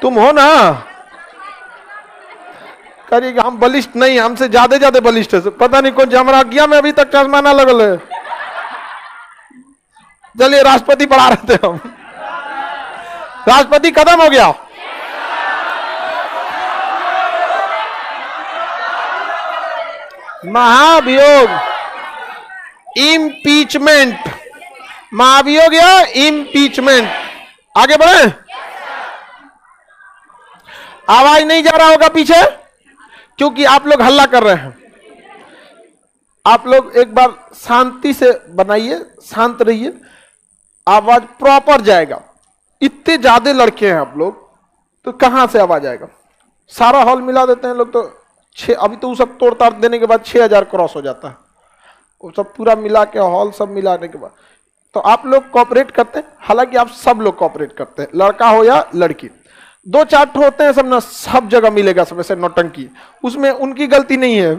तुम हो ना, करिएगा हम बलिष्ठ नहीं, हमसे ज्यादा बलिष्ठ है। पता नहीं कौन जमराज्ञा में अभी तक चश्मा ना लगल है। चलिए राष्ट्रपति पढ़ा रहे थे हम, राष्ट्रपति खत्म हो गया। महाभियोग, इम्पीचमेंट, महाभियोग या इम्पीचमेंट। आगे बढ़े। आवाज नहीं जा रहा होगा पीछे, क्योंकि आप लोग हल्ला कर रहे हैं। आप लोग एक बार शांति से बनाइए, शांत रहिए, आवाज प्रॉपर जाएगा। इतने ज्यादा लड़के हैं आप लोग, तो कहां से आवाज आएगा? सारा हॉल मिला देते हैं लोग तो अभी तो वो सब तोड़ ताड़ देने के बाद 6000 क्रॉस हो जाता है। वो सब पूरा मिला के हॉल सब मिलाने के बाद तो आप लोग कोऑपरेट करते हैं। हालांकि आप सब लोग कोऑपरेट करते हैं, लड़का हो या लड़की। 2-4 होते हैं सब ना, सब जगह मिलेगा सब ऐसे नौटंकी, उसमें उनकी गलती नहीं है।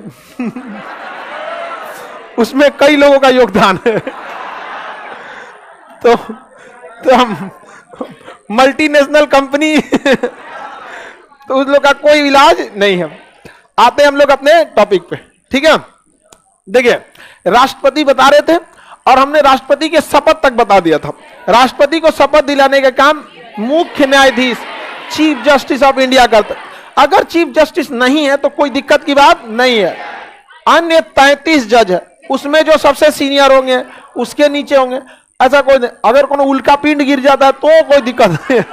उसमें कई लोगों का योगदान है। तो हम मल्टीनेशनल कंपनी तो उस लोग का कोई इलाज नहीं है। आते हैं हम लोग अपने टॉपिक पे, ठीक है। देखिए राष्ट्रपति बता रहे थे और हमने राष्ट्रपति के शपथ तक बता दिया था। राष्ट्रपति को शपथ दिलाने का काम मुख्य न्यायाधीश चीफ जस्टिस ऑफ इंडिया करता है। अगर चीफ जस्टिस नहीं है तो कोई दिक्कत की बात नहीं है। अन्य 33 जज है, उसमें जो सबसे सीनियर होंगे उसके नीचे होंगे, ऐसा कोई नहीं। अगर कोई उल्का पिंड गिर जाता है तो कोई दिक्कत नहीं है।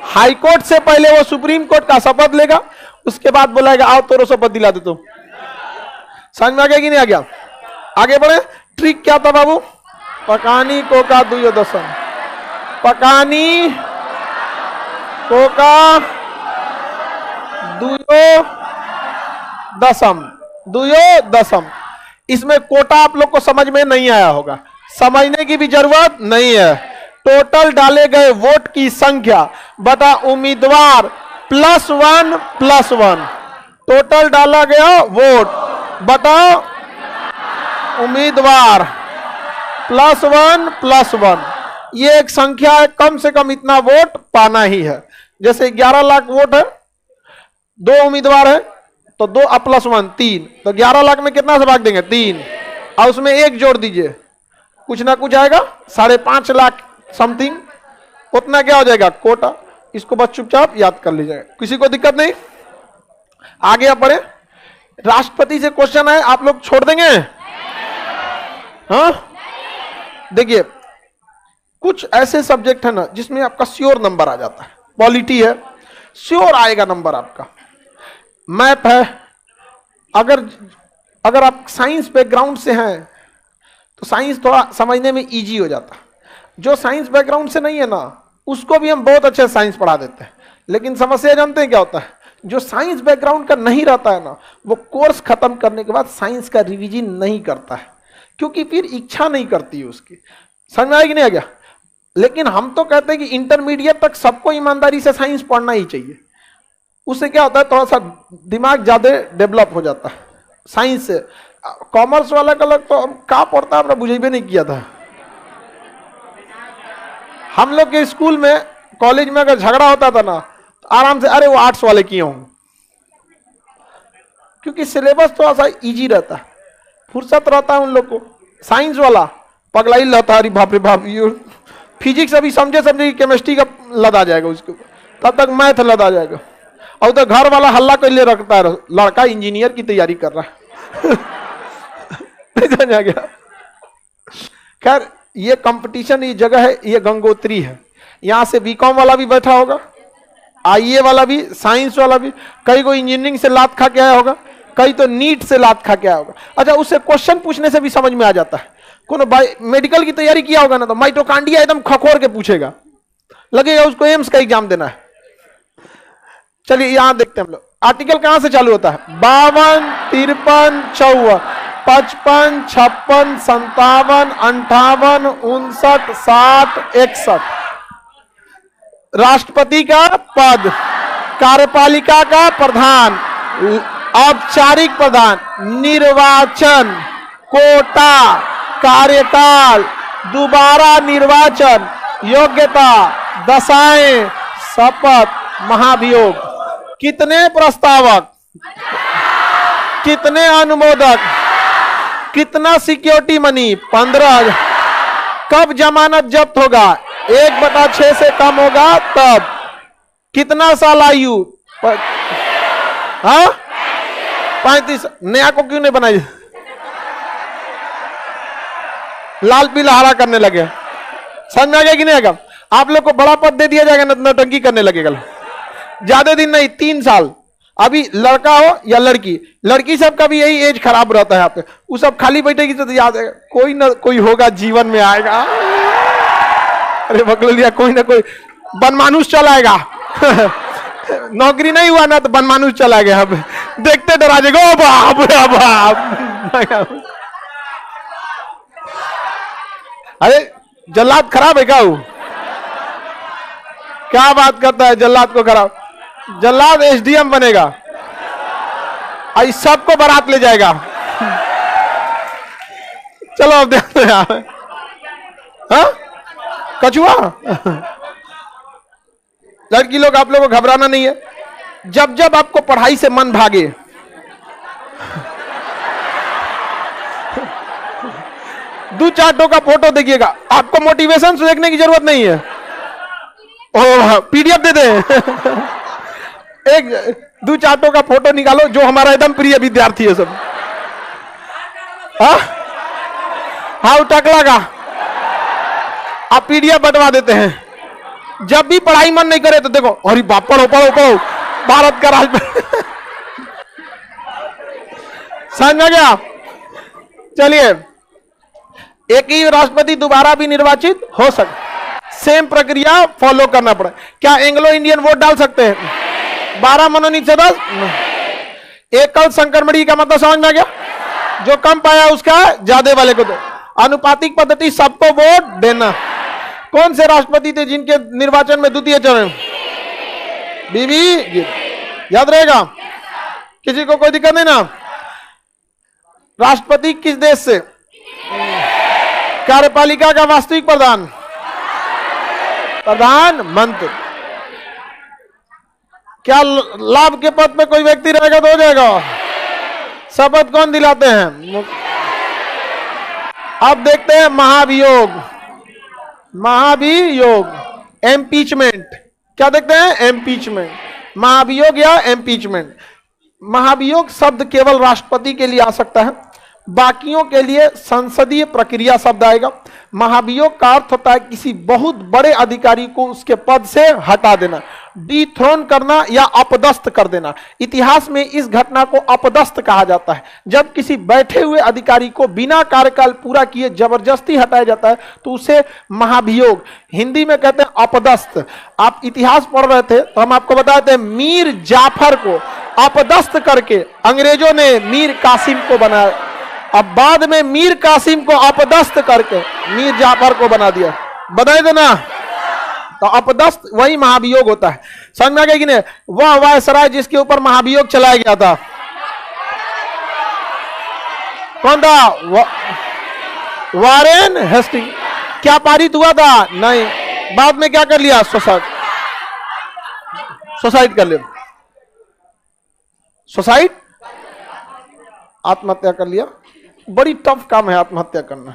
हाई कोर्ट से पहले वो सुप्रीम कोर्ट का शपथ लेगा, उसके बाद बोलेगा आओ तोरो शपथ दिला दे। तो समझ में आ गया कि नहीं आ गया? आगे बढ़े। ट्रिक क्या था बाबू? पकानी कोका दुयो दसम, पकानी कोका दुयो दसम, दुयो दसम। इसमें कोटा आप लोग को समझ में नहीं आया होगा, समझने की भी जरूरत नहीं है। टोटल डाले गए वोट की संख्या बटा उम्मीदवार +1+1। टोटल डाला गया वोट बटा उम्मीदवार +1+1। ये एक संख्या है, कम से कम इतना वोट पाना ही है। जैसे 11 लाख वोट है, 2 उम्मीदवार है तो 2 +1 3, तो 11 लाख में कितना से भाग देंगे? 3, और उसमें 1 जोड़ दीजिए, कुछ ना कुछ आएगा, 5.5 लाख समथिंग। उतना क्या हो जाएगा? कोटा। इसको बस चुपचाप याद कर लीजिएगा, किसी को दिक्कत नहीं। आगे आप बढ़े। राष्ट्रपति से क्वेश्चन है, आप लोग छोड़ देंगे? हाँ, देखिए कुछ ऐसे सब्जेक्ट है ना जिसमें आपका श्योर नंबर आ जाता है। पॉलिटी है, श्योर आएगा नंबर आपका। मैथ है, अगर आप साइंस बैकग्राउंड से हैं तो साइंस थोड़ा समझने में इजी हो जाता है। जो साइंस बैकग्राउंड से नहीं है ना, उसको भी हम बहुत अच्छे साइंस पढ़ा देते हैं। लेकिन समस्या जानते हैं क्या होता है? जो साइंस बैकग्राउंड का नहीं रहता है ना, वो कोर्स खत्म करने के बाद साइंस का रिवीजन नहीं करता है, क्योंकि फिर इच्छा नहीं करती है उसकी। समझ में आएगी नहीं आ गया? लेकिन हम तो कहते हैं कि इंटरमीडिएट तक सबको ईमानदारी से साइंस पढ़ना ही चाहिए। उससे क्या होता है, थोड़ा सा दिमाग ज्यादा डेवलप हो जाता है साइंस से। कॉमर्स वाला का अलग तो क्या पढ़ता है, आपने बुझेबे नहीं किया था। हम लोग के स्कूल में, कॉलेज में अगर झगड़ा होता था ना, तो आराम से अरे वो आर्ट्स वाले किए होंगे, क्योंकि सिलेबस थोड़ा सा इजी रहता है, फुर्सत रहता है उन लोग को। साइंस वाला पगलाई रहता है, अरे बाप रे बाप, ये फिजिक्स अभी समझे केमिस्ट्री का लद आ जाएगा उसके ऊपर, तब तक मैथ लद आ जाएगा। और तो घर वाला हल्ला कर ले रखता है, लड़का इंजीनियर की तैयारी कर रहा है। नहीं समझ आ गया? खैर ये कंपटीशन, ये जगह है, ये गंगोत्री है। यहां से बीकॉम वाला भी बैठा होगा, आईए वाला भी, साइंस वाला भी। कई को इंजीनियरिंग से लात खा के आया होगा, कई तो नीट से लात खा के आया होगा। अच्छा, उससे क्वेश्चन पूछने से भी समझ में आ जाता है। कौन मेडिकल की तैयारी किया होगा ना, तो माइटोकांड्रिया एकदम खखोर के पूछेगा, लगेगा उसको एम्स का एग्जाम देना है। चलिए यहां देखते हैं हम लोग, आर्टिकल कहां से चालू होता है? 52, 53, 54, 55, 56, 57, 58, 59, 60, 61। राष्ट्रपति का पद, कार्यपालिका का प्रधान, औपचारिक प्रधान, निर्वाचन, कोटा, कार्यकाल, दोबारा निर्वाचन, योग्यता, दशाएं, शपथ, महाभियोग। कितने प्रस्तावक, कितने अनुमोदक, कितना सिक्योरिटी मनी? 15,000। कब जमानत जब्त होगा? 1/6 से कम होगा तब। कितना साल आयु? हाँ 35। नया को क्यों नहीं बनाई? लाल पीला हरा करने लगे। समझ में आ गया कि नहीं आएगा? आप लोग को बड़ा पद दे दिया जाएगा, नौटंकी करने लगेगा। ज्यादा दिन नहीं, 3 साल। अभी लड़का हो या लड़की, लड़की सबका भी यही एज खराब रहता है। यहाँ पे वो सब खाली बैठेगी तो याद है कोई ना कोई होगा जीवन में आएगा। अरे बकलोलिया, कोई ना कोई बनमानुष चला आएगा। नौकरी नहीं हुआ ना तो बनमानुष चला गया। अब देखते डरा जाएगा, बाप रे बाप। अरे जल्लाद खराब है क्या? वो क्या बात करता है? जल्लाद को खराब? जल्लाद एसडीएम बनेगा और सबको बारात ले जाएगा। चलो अब देखते हैं। हाँ कछुआ। लड़की लोग, आप लोगों को घबराना नहीं है। जब जब आपको पढ़ाई से मन भागे, दो चार्टों का फोटो देखिएगा। आपको मोटिवेशन से देखने की जरूरत नहीं है। ओ पीडीएफ दे दे। एक दो चार्टों का फोटो निकालो जो हमारा एकदम प्रिय विद्यार्थी है सब। हाँ टकला का आप पीडीएफ बंटवा देते हैं। जब भी पढ़ाई मन नहीं करे तो देखो, अरे बाप पढ़ो पढ़ो पढ़ो, भारत का राज। समझ में गया? चलिए, एक ही राष्ट्रपति दोबारा भी निर्वाचित हो सकता, सेम प्रक्रिया फॉलो करना पड़े। क्या एंग्लो इंडियन वोट डाल सकते हैं? 12 मनोनीत सदस्य। एकल संक्रमणी का मतलब समझ में आ गया? जो कम पाया उसका ज्यादा वाले को दो। अनुपातिक पद्धति, सबको वोट देना। कौन से राष्ट्रपति थे जिनके निर्वाचन में द्वितीय चरण? बीबी, याद रहेगा? किसी को कोई दिक्कत नहीं ना? राष्ट्रपति किस देश से? कार्यपालिका का वास्तविक प्रधान? प्रधानमंत्री। क्या लाभ के पद पे कोई व्यक्ति रहेगा तो हो जाएगा? शपथ कौन दिलाते हैं? अब देखते हैं महाभियोग। महाभियोग, एम्पीचमेंट। क्या देखते हैं? एम्पीचमेंट। महाभियोग या एम्पीचमेंट। महाभियोग शब्द केवल राष्ट्रपति के लिए आ सकता है, बाकियों के लिए संसदीय प्रक्रिया शब्द आएगा। महाभियोग का अर्थ होता है किसी बहुत बड़े अधिकारी को उसके पद से हटा देना, डिथ्रोन करना या अपदस्थ कर देना। इतिहास में इस घटना को अपदस्थ कहा जाता है। जब किसी बैठे हुए अधिकारी को बिना कार्यकाल पूरा किए जबरदस्ती हटाया जाता है तो उसे महाभियोग, हिंदी में कहते हैं अपदस्थ। आप इतिहास पढ़ रहे थे तो हम आपको बताते हैं, मीर जाफर को अपदस्थ करके अंग्रेजों ने मीर कासिम को बनाया। अब बाद में मीर कासिम को अपदस्थ करके मीर जाफर को बना दिया। बताए थे ना? तो अपदस्थ वही महाभियोग होता है। समझ में आ गया कि नहीं? वह वायसराय जिसके ऊपर महाभियोग चलाया गया था, कौन था? Warren Hastings. क्या पारित हुआ था? नहीं। बाद में क्या कर लिया? सुसाइड कर लिया। सुसाइड, आत्महत्या कर लिया। बड़ी टफ काम है आत्महत्या करना।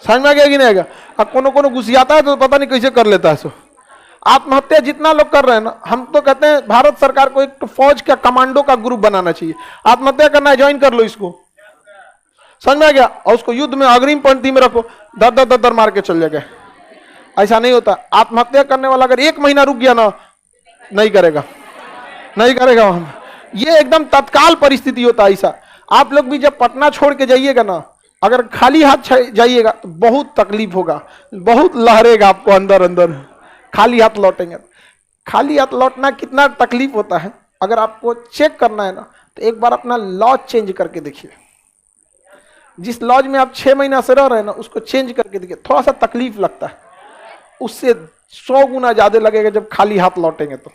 समझ में आ गया कि नहीं आएगा? अब कोनो घुसियाता है तो पता नहीं कैसे कर लेता है। सो आत्महत्या जितना लोग कर रहे हैं ना, हम तो कहते हैं भारत सरकार को एक तो फौज का कमांडो का ग्रुप बनाना चाहिए। आत्महत्या करना है, ज्वाइन कर लो इसको। समझ में आ गया? और उसको युद्ध में अग्रिम पंक्ति में रखो, दर दर दर मार के चल जाएगा। ऐसा नहीं होता। आत्महत्या करने वाला अगर 1 महीना रुक गया ना, नहीं करेगा, नहीं करेगा। ये एकदम तत्काल परिस्थिति होता है ऐसा। आप लोग भी जब पटना छोड़ के जाइएगा ना, अगर खाली हाथ जाइएगा तो बहुत तकलीफ होगा, बहुत लहरेगा आपको अंदर अंदर। खाली हाथ लौटेंगे। खाली हाथ लौटना कितना तकलीफ होता है, अगर आपको चेक करना है ना तो एक बार अपना लॉज चेंज करके देखिए। जिस लॉज में आप 6 महीना से रह रहे हैं ना, उसको चेंज करके देखिए। थोड़ा सा तकलीफ लगता है, उससे 100 गुना ज्यादा लगेगा जब खाली हाथ लौटेंगे। तो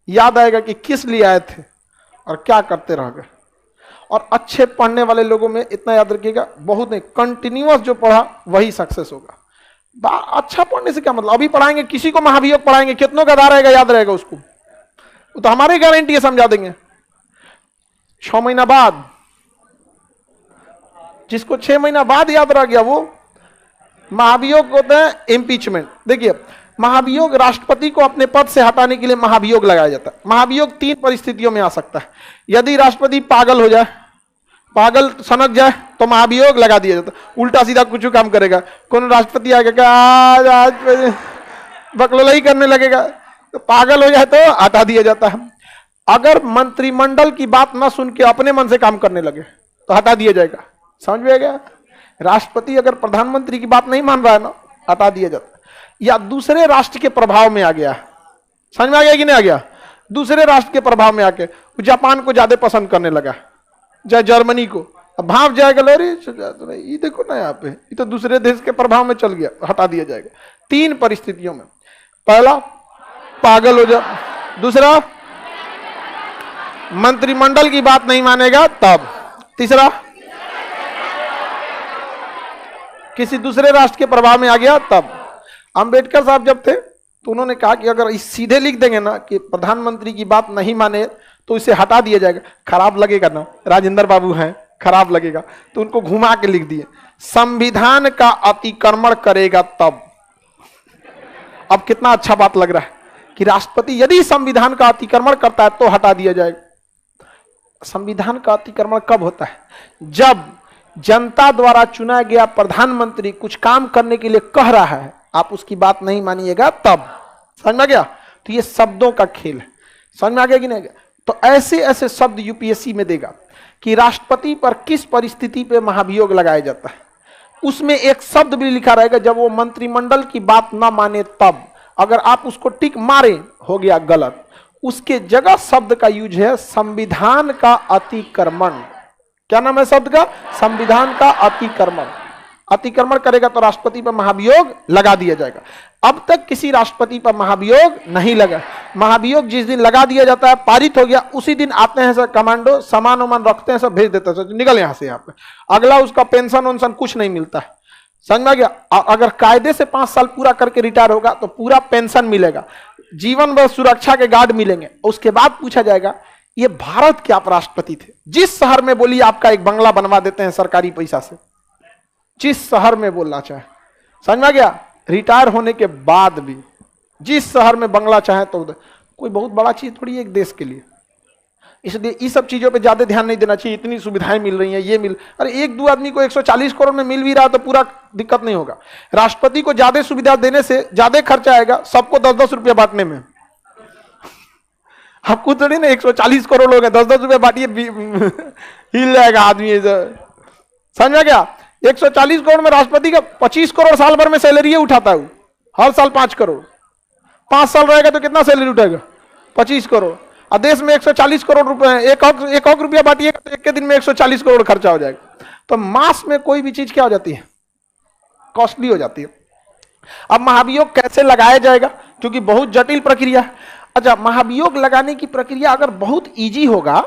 याद आएगा कि किस लिए आए थे और क्या करते रह गए। और अच्छे पढ़ने वाले लोगों में इतना याद रखिएगा, बहुत नहीं, कंटिन्यूअस जो पढ़ा वही सक्सेस होगा। अच्छा पढ़ने से क्या मतलब, अभी पढ़ाएंगे किसी को महाभियोग पढ़ाएंगे, कितनों का आधा रहेगा, याद रहेगा उसको, वो तो हमारी गारंटी है, समझा देंगे। 6 महीना बाद, जिसको 6 महीना बाद याद रह गया वो महाभियोग होता है इम्पीचमेंट। देखिए, महाभियोग राष्ट्रपति को अपने पद से हटाने के लिए महाभियोग लगाया जाता है। महाभियोग 3 परिस्थितियों में आ सकता है। यदि राष्ट्रपति पागल हो जाए, पागल सनक जाए, तो महाभियोग लगा दिया जाता है। उल्टा सीधा कुछ काम करेगा, कौन राष्ट्रपति आगे आज बकलोलाई करने लगेगा, तो पागल हो जाए तो हटा दिया जाता है। अगर मंत्रिमंडल की बात ना सुन के अपने मन से काम करने लगे तो हटा दिया जाएगा। समझ में आ गया? राष्ट्रपति अगर प्रधानमंत्री की बात नहीं मान रहा है ना, हटा दिया जाता है। या दूसरे राष्ट्र के प्रभाव में आ गया, समझ में आ गया कि नहीं आ गया? दूसरे राष्ट्र के प्रभाव में आके जापान को ज्यादा पसंद करने लगा, चाहे जर्मनी को, अब भाव जाएगा, ये देखो ना यहाँ पे, ये तो दूसरे देश के प्रभाव में चल गया, हटा दिया जाएगा। 3 परिस्थितियों में, पहला पागल हो जाए, दूसरा मंत्रिमंडल की बात नहीं मानेगा तब, तीसरा किसी दूसरे राष्ट्र के प्रभाव में आ गया तब। अंबेडकर साहब जब थे तो उन्होंने कहा कि अगर इस सीधे लिख देंगे ना कि प्रधानमंत्री की बात नहीं माने तो इसे हटा दिया जाएगा, खराब लगेगा ना, राजेंद्र बाबू हैं, खराब लगेगा, तो उनको घुमा के लिख दिए संविधान का अतिक्रमण करेगा तब। अब कितना अच्छा बात लग रहा है कि राष्ट्रपति यदि संविधान का अतिक्रमण करता है तो हटा दिया जाएगा। संविधान का अतिक्रमण कब होता है? जब जनता द्वारा चुना गया प्रधानमंत्री कुछ काम करने के लिए कह रहा है, आप उसकी बात नहीं मानिएगा तब। समझ में आ गया? तो ये शब्दों का खेल है, समझ में आ गया कि नहीं? तो ऐसे ऐसे शब्द यूपीएससी में देगा कि राष्ट्रपति पर किस परिस्थिति पे महाभियोग लगाया जाता है। उसमें एक शब्द भी लिखा रहेगा जब वो मंत्रिमंडल की बात ना माने तब। अगर आप उसको टिक मारे हो गया गलत, उसके जगह शब्द का यूज है संविधान का अतिक्रमण। क्या नाम है शब्द का? संविधान का अतिक्रमण। अतिक्रमण करेगा तो राष्ट्रपति पर महाभियोग लगा दिया जाएगा। अब तक किसी राष्ट्रपति पर महाभियोग नहीं लगा। महाभियोग जिस दिन लगा दिया जाता है, पारित हो गया, उसी दिन आते हैं सर कमांडो, सामान वामान रखते हैं, सब भेज देते हैं, सर निकल यहां से। यहाँ पे अगला उसका पेंशन वेंशन कुछ नहीं मिलता है, समझ में आ गया? अगर कायदे से 5 साल पूरा करके रिटायर होगा तो पूरा पेंशन मिलेगा, जीवन भर सुरक्षा के गार्ड मिलेंगे। उसके बाद पूछा जाएगा ये भारत के आप राष्ट्रपति थे, जिस शहर में बोलिए आपका एक बंगला बनवा देते हैं सरकारी पैसा से, जिस शहर में बोलना चाहे। समझ में आ गया? रिटायर होने के बाद भी जिस शहर में बंगला चाहे तो कोई बहुत बड़ा चीज थोड़ी है एक देश के लिए। इसलिए इस सब चीजों पे ज्यादा ध्यान नहीं देना चाहिए। इतनी सुविधाएं मिल रही हैं, ये मिल, अरे 1-2 आदमी को 140 करोड़ में मिल भी रहा तो पूरा दिक्कत नहीं होगा। राष्ट्रपति को ज्यादा सुविधा देने से ज्यादा खर्चा आएगा, सबको 10-10 रुपया बांटने में। आपको थोड़ी ना 140 करोड़ लोग हैं, 10-10 रुपया बांटिए, हिल जाएगा आदमी। समझ में गया? 140 करोड़ में राष्ट्रपति का 25 करोड़ साल भर में सैलरी उठाता है, हर साल 5 करोड़। 5 साल रहेगा तो कितना सैलरी उठाएगा? 25 करोड़। और देश में 140 करोड़ रुपए हैं, एक रुपया बांटिएगा तो एक के दिन में 140 करोड़ खर्चा हो जाएगा। तो मास में कोई भी चीज क्या हो जाती है? कॉस्टली हो जाती है। अब महाभियोग कैसे लगाया जाएगा? क्योंकि बहुत जटिल प्रक्रिया है। अच्छा, महाभियोग लगाने की प्रक्रिया अगर बहुत इजी होगा,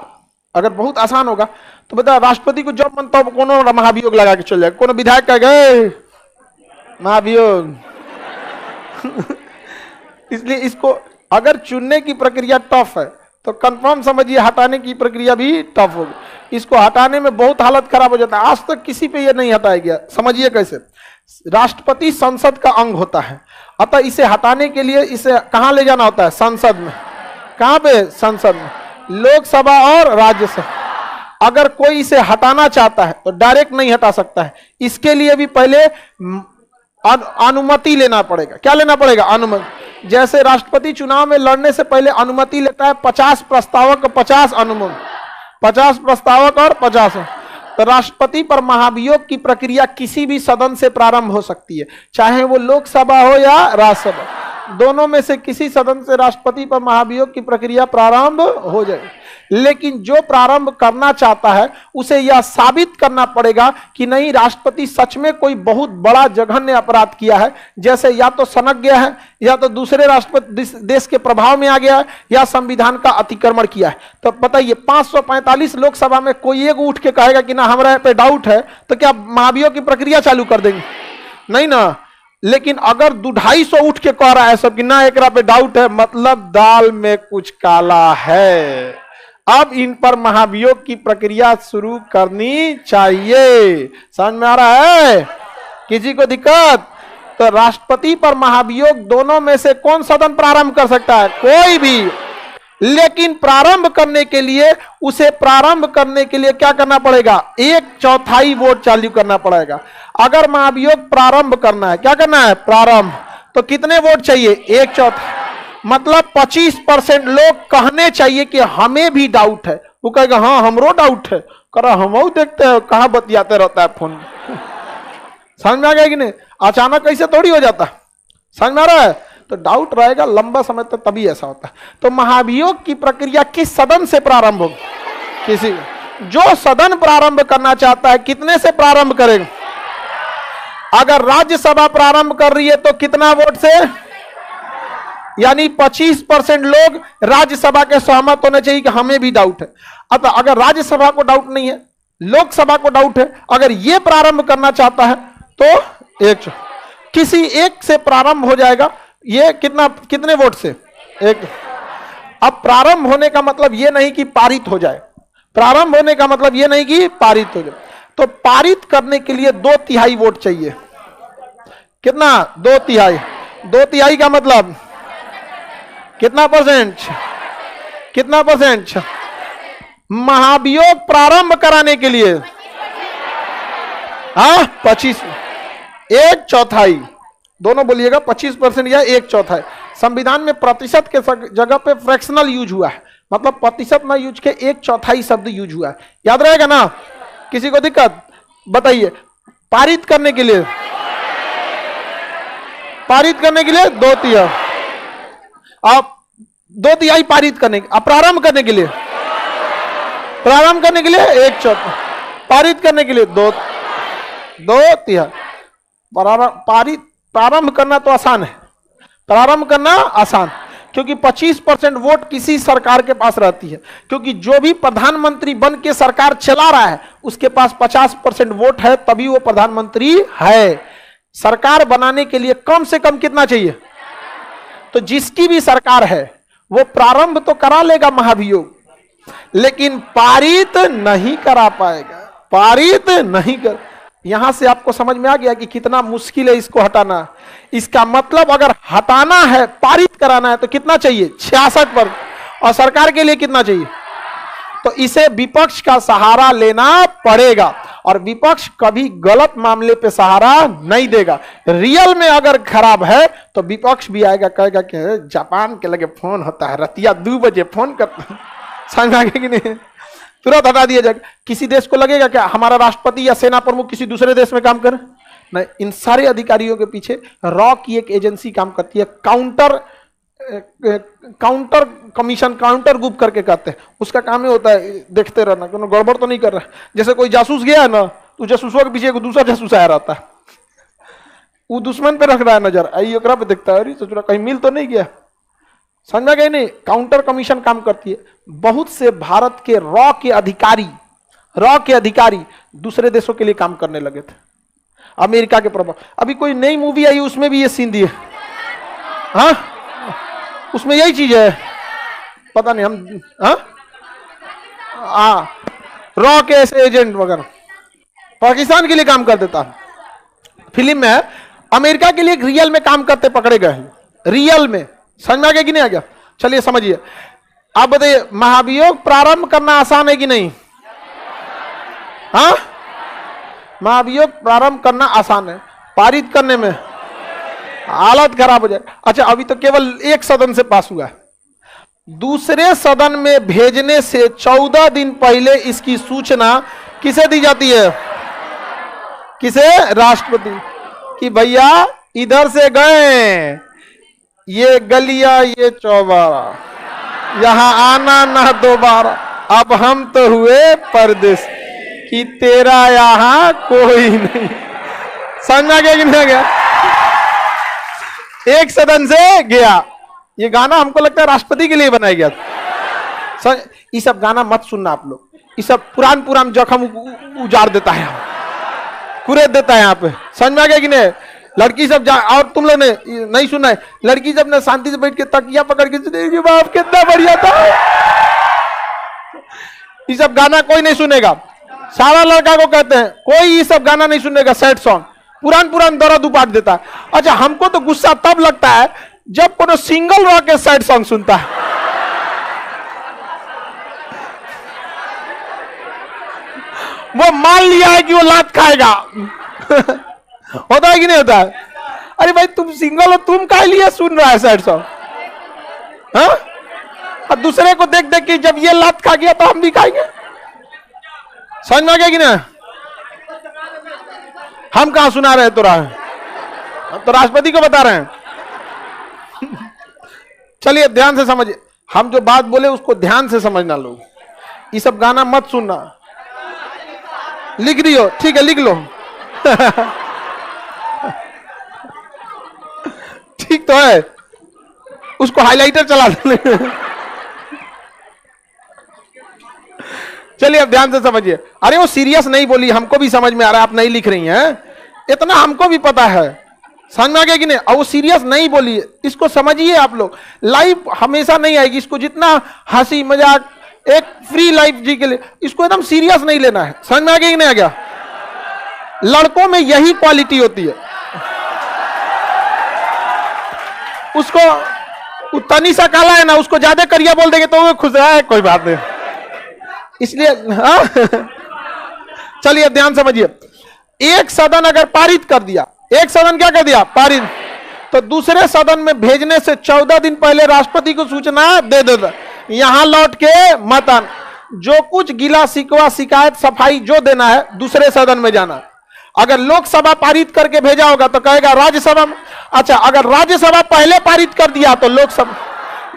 अगर बहुत आसान होगा तो बता, राष्ट्रपति को जब मन तब कोनो महाभियोग लगा के चल जाएगा। कोनो विधायक कह गए महाभियोग इसलिए इसको अगर चुनने की प्रक्रिया टफ है तो कंफर्म समझिए हटाने की प्रक्रिया भी टफ होगी। इसको हटाने में बहुत हालत खराब हो जाता है। आज तक किसी पे ये नहीं हटाया गया। समझिए कैसे? राष्ट्रपति संसद का अंग होता है, अतः इसे हटाने के लिए इसे कहां ले जाना होता है? संसद में। कहां पे? संसद में। लोकसभा और राज्यसभा। अगर कोई इसे हटाना चाहता है तो डायरेक्ट नहीं हटा सकता है, इसके लिए भी पहले अनुमति लेना पड़ेगा। क्या लेना पड़ेगा? अनुमति। जैसे राष्ट्रपति चुनाव में लड़ने से पहले अनुमति लेता है 50 प्रस्तावक, 50 अनुमति, 50 प्रस्तावक और 50। तो राष्ट्रपति पर महाभियोग की प्रक्रिया किसी भी सदन से प्रारंभ हो सकती है, चाहे वो लोकसभा हो या राज्यसभा। दोनों में से किसी सदन से राष्ट्रपति पर महाभियोग की प्रक्रिया प्रारंभ हो जाए। लेकिन जो प्रारंभ करना चाहता है उसे यह साबित करना पड़ेगा कि नहीं, राष्ट्रपति सच में कोई बहुत बड़ा जघन्य अपराध किया है, जैसे या तो सनक गया है, या तो दूसरे राष्ट्रपति देश के प्रभाव में आ गया है, या संविधान का अतिक्रमण किया है। तो बताइए 545 लोकसभा में कोई एक उठ के कहेगा कि ना हमारे पे डाउट है, तो क्या महाभियोग की प्रक्रिया चालू कर देंगे? नहीं ना। लेकिन अगर 250 उठ के कह रहा है सब कि ना एकरा पे डाउट है, मतलब दाल में कुछ काला है। अब इन पर महाभियोग की प्रक्रिया शुरू करनी चाहिए। समझ में आ रहा है? किसी को दिक्कत? तो राष्ट्रपति पर महाभियोग दोनों में से कौन सदन प्रारंभ कर सकता है? कोई भी। लेकिन प्रारंभ करने के लिए, उसे प्रारंभ करने के लिए क्या करना पड़ेगा? 1/4 वोट चालू करना पड़ेगा। अगर महाभियोग प्रारंभ करना है, क्या करना है? प्रारंभ, तो कितने वोट चाहिए? 1/4, मतलब 25% लोग कहने चाहिए कि हमें भी डाउट है। वो कहेगा हाँ हमरो डाउट है, करा हम देखते हैं कहां बतियाते रहता है फोन में। समझ में आ गया कि नहीं? अचानक ऐसे थोड़ी हो जाता। समझ में आ रहा है? तो डाउट रहेगा लंबा समय तक, तभी ऐसा होता है। तो महाभियोग की प्रक्रिया किस सदन से प्रारंभ होगी? किसी जो सदन प्रारंभ करना चाहता है, कितने से प्रारंभ करेगा? अगर राज्यसभा प्रारंभ कर रही है तो कितना वोट से? यानी 25% लोग राज्यसभा के सहमत होने चाहिए कि हमें भी डाउट है। अतः अगर राज्यसभा को डाउट नहीं है, लोकसभा को डाउट है, अगर यह प्रारंभ करना चाहता है तो किसी एक से प्रारंभ हो जाएगा। ये कितने वोट से? एक। अब प्रारंभ होने का मतलब यह नहीं कि पारित हो जाए। प्रारंभ होने का मतलब यह नहीं कि पारित हो जाए। तो पारित करने के लिए 2/3 वोट चाहिए। कितना? 2/3। 2/3 का मतलब कितना परसेंट? कितना परसेंट? महाभियोग प्रारंभ कराने के लिए 25, 1/4, दोनों बोलिएगा 25% या 1/4। संविधान में प्रतिशत के जगह पे फ्रैक्शनल यूज हुआ है, मतलब प्रतिशत ना यूज के 1/4 शब्द यूज हुआ है। याद रहेगा ना? किसी को दिक्कत? बताइए। पारित करने के लिए, पारित करने के लिए 2/3। आप 2/3 पारित करने, अब प्रारंभ करने के लिए, प्रारंभ करने के लिए 1/4, पारित करने के लिए 2/3। प्रारंभ करना तो आसान है, प्रारंभ करना आसान, क्योंकि 25% वोट किसी सरकार के पास रहती है। क्योंकि जो भी प्रधानमंत्री बन के सरकार चला रहा है उसके पास 50% वोट है, तभी वो प्रधानमंत्री है। सरकार बनाने के लिए कम से कम कितना चाहिए? तो जिसकी भी सरकार है वो प्रारंभ तो करा लेगा महाभियोग, लेकिन पारित नहीं करा पाएगा। पारित नहीं कर। यहां से आपको समझ में आ गया कि कितना मुश्किल है इसको हटाना। इसका मतलब अगर हटाना है, पारित कराना है तो कितना चाहिए? 66 पर। और सरकार के लिए कितना चाहिए? तो इसे विपक्ष का सहारा लेना पड़ेगा, और विपक्ष कभी गलत मामले पे सहारा नहीं देगा। रियल में अगर खराब है तो विपक्ष भी आएगा, कहेगा कि जापान के लगे फोन होता है, रतिया 2 बजे फोन करता है। समझ आ गया कि नहीं? तुरंत हटा दिया जाएगा। किसी देश को लगेगा क्या हमारा राष्ट्रपति या सेना प्रमुख किसी दूसरे देश में काम करे? नहीं। इन सारे अधिकारियों के पीछे रॉ की एक एजेंसी काम करती है, काउंटर कमीशन, काउंटर ग्रुप करके कहते हैं। उसका काम ही होता है देखते रहना कि गड़बड़ तो नहीं कर रहा है। जैसे कोई जासूस गया है ना, तो जासूसों के पीछे एक दूसरा जासूस आया रहता है, वो दुश्मन पे रख रहा है नजर, आई ओकरा पे देखता है, अरे सोच रहा कहीं मिल तो नहीं गया। समझा गया नहीं? काउंटर कमीशन काम करती है। बहुत से भारत के रॉ के अधिकारी दूसरे देशों के लिए काम करने लगे थे, अमेरिका के प्रभाव। अभी कोई नई मूवी आई उसमें भी ये सीन दिए, हाँ उसमें यही चीज है, पता नहीं हम, रॉ के ऐसे एजेंट वगैरह पाकिस्तान के लिए काम कर देता है। फिल्म में अमेरिका के लिए रियल में काम करते पकड़े गए हैं, रियल में। समझ में आ गया कि नहीं आ गया? चलिए समझिए। आप बताइए, महाभियोग प्रारंभ करना आसान है कि नहीं? हाँ, महाभियोग प्रारंभ करना आसान है, पारित करने में हालत खराब हो जाए। अच्छा, अभी तो केवल एक सदन से पास हुआ है। दूसरे सदन में भेजने से 14 दिन पहले इसकी सूचना किसे दी जाती है? किसे? राष्ट्रपति। कि भैया इधर से गए, ये गलिया ये चौबारा, यहां आना ना दोबारा, अब हम तो हुए परदेश, कि तेरा यहां कोई नहीं। समझ आ गया कि नहीं गया? एक सदन से गया। ये गाना हमको लगता है राष्ट्रपति के लिए बनाया गया था। ये सब गाना मत सुनना आप लोग, ये सब पुरान जख्म उजाड़ देता है, कुरेद देता है यहाँ पे। समझ में आ गया कि नहीं? लड़की सब जा, और तुम लोग ने नहीं सुना है, लड़की जब ने शांति से बैठ के तकिया पकड़ के सुनेगी, बाप कितना बढ़िया था। ये सब गाना कोई नहीं सुनेगा। सारा लड़का को कहते हैं कोई ये सब गाना नहीं सुनेगा, सैड सॉन्ग पुरान दर्द उपाट देता है। अच्छा, हमको तो गुस्सा तब लगता है जब कोनो सिंगल रह के सैड सॉन्ग सुनता है। वो मान लिया है कि वो लात खाएगा। होता है कि नहीं होता है? अरे भाई तुम सिंगल हो, तुम काहे लिए सुन रहा है सैड सॉन्ग? हाँ, और दूसरे को देख देख के जब ये लात खा गया तो हम भी खाएंगे। समझ में आ गया कि ना? हम कहां सुना रहे तो तो राष्ट्रपति को बता रहे हैं। चलिए ध्यान से समझिए, हम जो बात बोले उसको ध्यान से समझना लोग। ये सब गाना मत सुनना। लिख रही हो? ठीक है, लिख लो। ठीक तो है, उसको हाइलाइटर चला दो। चलिए अब ध्यान से समझिए। अरे वो सीरियस नहीं बोली, हमको भी समझ में आ रहा है, आप नहीं लिख रही हैं, इतना हमको भी पता है। समझ में आ गया कि नहीं? और वो सीरियस नहीं बोली, इसको समझिए आप लोग। लाइफ हमेशा नहीं आएगी, इसको जितना हंसी मजाक, एक फ्री लाइफ जी के लिए, इसको एकदम सीरियस नहीं लेना है। समझ में आ गया कि नहीं आ गया? लड़कों में यही क्वालिटी होती है। उसको तनी सा काला है ना, उसको ज्यादा करिया बोल देंगे तो वो खुश है, कोई बात नहीं। इसलिए चलिए ध्यान समझिए। एक सदन अगर पारित कर दिया, एक सदन क्या कर दिया? पारित, तो दूसरे सदन में भेजने से 14 दिन पहले राष्ट्रपति को सूचना दे देता, यहां लौट के मत आना। जो कुछ गिला शिकवा शिकायत सफाई जो देना है दूसरे सदन में जाना। अगर लोकसभा पारित करके भेजा होगा तो कहेगा राज्यसभा में। अच्छा, अगर राज्यसभा पहले पारित कर दिया तो लोकसभा,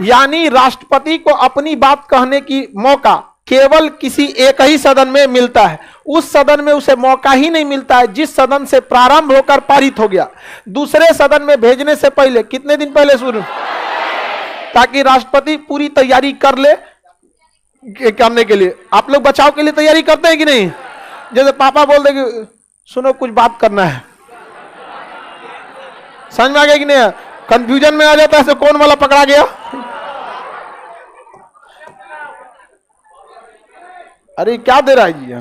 यानी राष्ट्रपति को अपनी बात कहने की मौका केवल किसी एक ही सदन में मिलता है। उस सदन में उसे मौका ही नहीं मिलता है जिस सदन से प्रारंभ होकर पारित हो गया। दूसरे सदन में भेजने से पहले कितने दिन पहले शुरू, ताकि राष्ट्रपति पूरी तैयारी कर ले करने के लिए। आप लोग बचाव के लिए तैयारी करते हैं कि नहीं? जैसे पापा बोल देंगे सुनो कुछ बात करना है, समझ में आ गया कि नहीं? कंफ्यूजन में आ जाता है, कौन वाला पकड़ा गया। अरे क्या दे रहा है जी?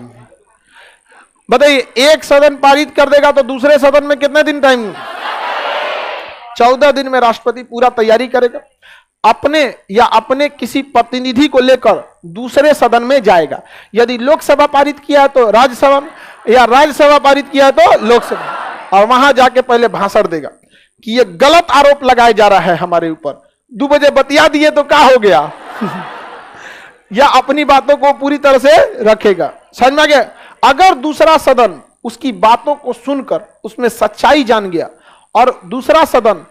बताइए, एक सदन पारित कर देगा तो दूसरे सदन में कितने दिन टाइम? 14 दिन में राष्ट्रपति पूरा तैयारी करेगा, अपने या अपने किसी प्रतिनिधि को लेकर दूसरे सदन में जाएगा। यदि लोकसभा पारित किया है तो राज्यसभा में, या राज्यसभा पारित किया है तो लोकसभा, और वहां जाके पहले भाषण देगा कि ये गलत आरोप लगाया जा रहा है हमारे ऊपर। 2 बजे बतिया दिए तो क्या हो गया? या अपनी बातों को पूरी तरह से रखेगा। समझ में आ गया? अगर दूसरा सदन उसकी बातों को सुनकर उसमें सच्चाई जान गया और दूसरा सदन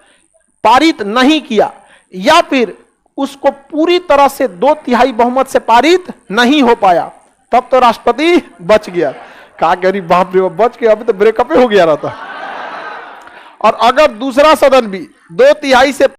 पारित नहीं किया, या फिर उसको पूरी तरह से 2/3 बहुमत से पारित नहीं हो पाया, तब तो राष्ट्रपति बच गया। कहा कि अरे बाप रे, बच गया, अभी तो ब्रेकअप हो गया रहता। और अगर दूसरा सदन भी 2/3 से